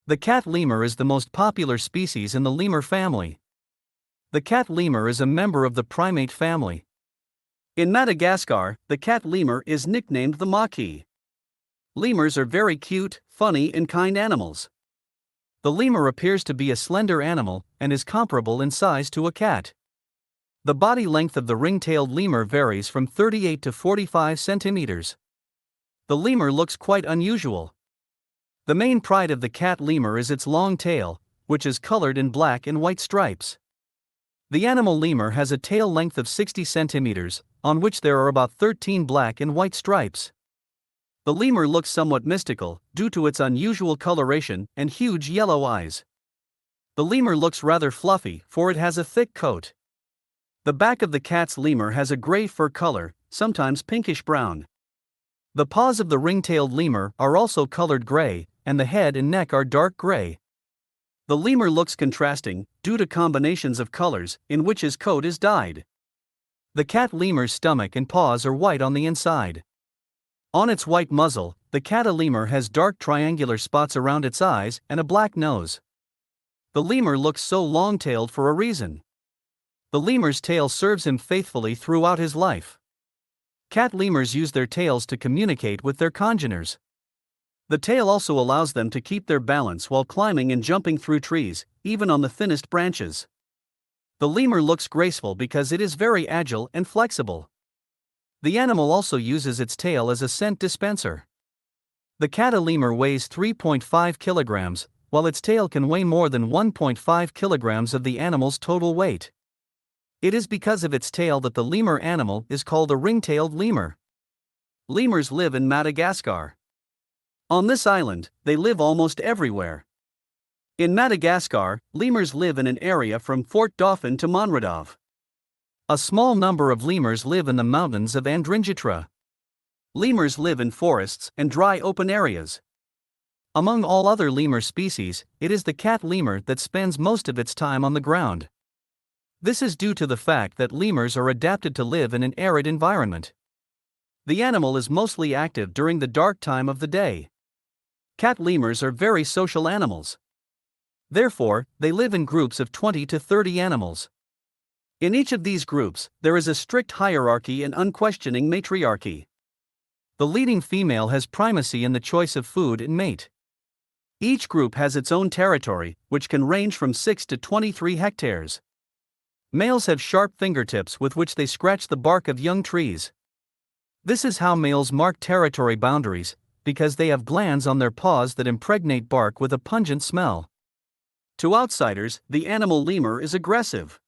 The cat lemur is the most popular species in the lemur family. The cat lemur is a member of the primate family. In Madagascar, the cat lemur is nicknamed the maki. Lemurs are very cute, funny, and kind animals. The lemur appears to be a slender animal and is comparable in size to a cat. The body length of the ring-tailed lemur varies from 38 to 45 centimeters. The lemur looks quite unusual. The main pride of the cat lemur is its long tail, which is colored in black and white stripes. The animal lemur has a tail length of 60 centimeters, on which there are about 13 black and white stripes. The lemur looks somewhat mystical, due to its unusual coloration and huge yellow eyes. The lemur looks rather fluffy, for it has a thick coat. The back of the cat's lemur has a gray fur color, sometimes pinkish brown. The paws of the ring-tailed lemur are also colored gray, and the head and neck are dark gray. The lemur looks contrasting, due to combinations of colors, in which his coat is dyed. The cat lemur's stomach and paws are white on the inside. On its white muzzle, the cat lemur has dark triangular spots around its eyes and a black nose. The lemur looks so long-tailed for a reason. The lemur's tail serves him faithfully throughout his life. Cat lemurs use their tails to communicate with their congeners. The tail also allows them to keep their balance while climbing and jumping through trees, even on the thinnest branches. The lemur looks graceful because it is very agile and flexible. The animal also uses its tail as a scent dispenser. The cat lemur weighs 3.5 kilograms, while its tail can weigh more than 1.5 kilograms of the animal's total weight. It is because of its tail that the lemur animal is called a ring-tailed lemur. Lemurs live in Madagascar. On this island, they live almost everywhere. In Madagascar, lemurs live in an area from Fort Dauphin to Monradov. A small number of lemurs live in the mountains of Andringitra. Lemurs live in forests and dry open areas. Among all other lemur species, it is the cat lemur that spends most of its time on the ground. This is due to the fact that lemurs are adapted to live in an arid environment. The animal is mostly active during the dark time of the day. Cat lemurs are very social animals. Therefore, they live in groups of 20 to 30 animals. In each of these groups, there is a strict hierarchy and unquestioning matriarchy. The leading female has primacy in the choice of food and mate. Each group has its own territory, which can range from 6 to 23 hectares. Males have sharp fingertips with which they scratch the bark of young trees. This is how males mark territory boundaries, because they have glands on their paws that impregnate bark with a pungent smell. To outsiders, the animal lemur is aggressive.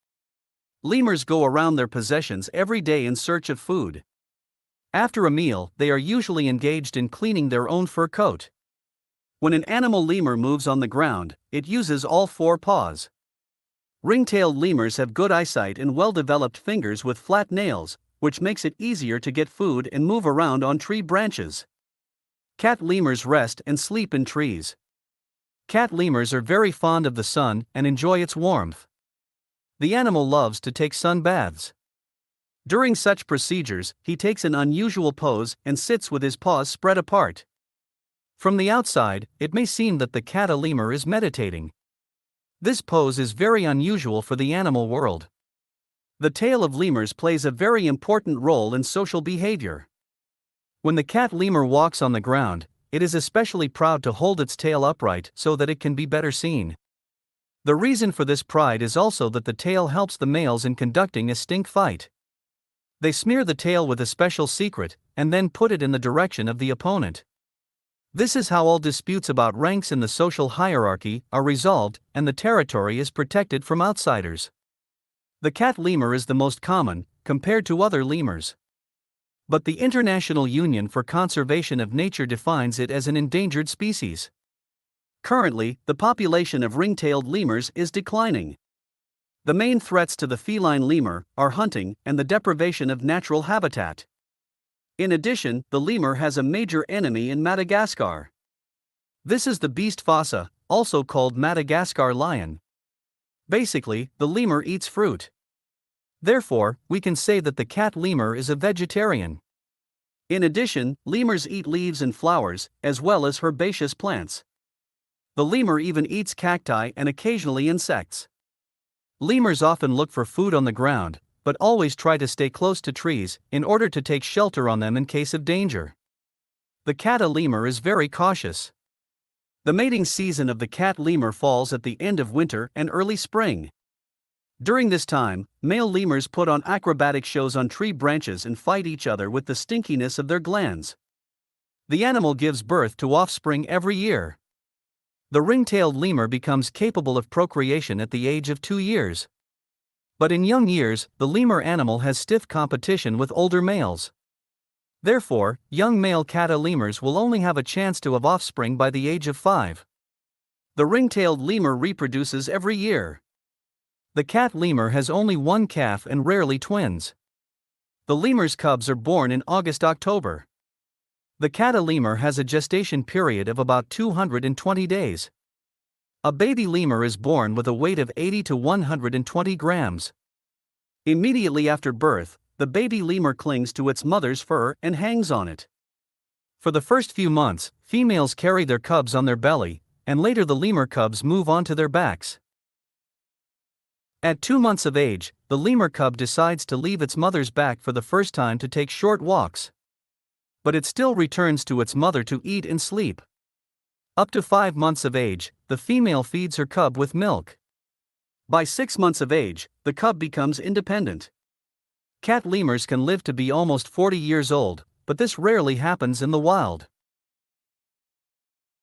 Lemurs go around their possessions every day in search of food. After a meal, they are usually engaged in cleaning their own fur coat. When an animal lemur moves on the ground, it uses all four paws. Ring-tailed lemurs have good eyesight and well-developed fingers with flat nails, which makes it easier to get food and move around on tree branches. Cat lemurs rest and sleep in trees. Cat lemurs are very fond of the sun and enjoy its warmth. The animal loves to take sun baths. During such procedures, he takes an unusual pose and sits with his paws spread apart. From the outside, it may seem that the cat lemur is meditating. This pose is very unusual for the animal world. The tail of lemurs plays a very important role in social behavior. When the cat lemur walks on the ground, it is especially proud to hold its tail upright so that it can be better seen. The reason for this pride is also that the tail helps the males in conducting a stink fight. They smear the tail with a special secret, and then put it in the direction of the opponent. This is how all disputes about ranks in the social hierarchy are resolved, and the territory is protected from outsiders. The cat lemur is the most common, compared to other lemurs. But the International Union for Conservation of Nature defines it as an endangered species. Currently, the population of ring-tailed lemurs is declining. The main threats to the feline lemur are hunting and the deprivation of natural habitat. In addition, the lemur has a major enemy in Madagascar. This is the beast fossa, also called Madagascar lion. Basically, the lemur eats fruit. Therefore, we can say that the cat lemur is a vegetarian. In addition, lemurs eat leaves and flowers, as well as herbaceous plants. The lemur even eats cacti and occasionally insects. Lemurs often look for food on the ground, but always try to stay close to trees in order to take shelter on them in case of danger. The cat lemur is very cautious. The mating season of the cat lemur falls at the end of winter and early spring. During this time, male lemurs put on acrobatic shows on tree branches and fight each other with the stinkiness of their glands. The animal gives birth to offspring every year. The ring-tailed lemur becomes capable of procreation at the age of 2 years. But in young years, the lemur animal has stiff competition with older males. Therefore, young male cat lemurs will only have a chance to have offspring by the age of 5. The ring-tailed lemur reproduces every year. The cat lemur has only one calf and rarely twins. The lemur's cubs are born in August-October. The cat lemur has a gestation period of about 220 days. A baby lemur is born with a weight of 80 to 120 grams. Immediately after birth, the baby lemur clings to its mother's fur and hangs on it. For the first few months, females carry their cubs on their belly, and later the lemur cubs move onto their backs. At 2 months of age, the lemur cub decides to leave its mother's back for the first time to take short walks. But it still returns to its mother to eat and sleep. Up to 5 months of age, the female feeds her cub with milk. By 6 months of age, the cub becomes independent. Cat lemurs can live to be almost 40 years old, but this rarely happens in the wild.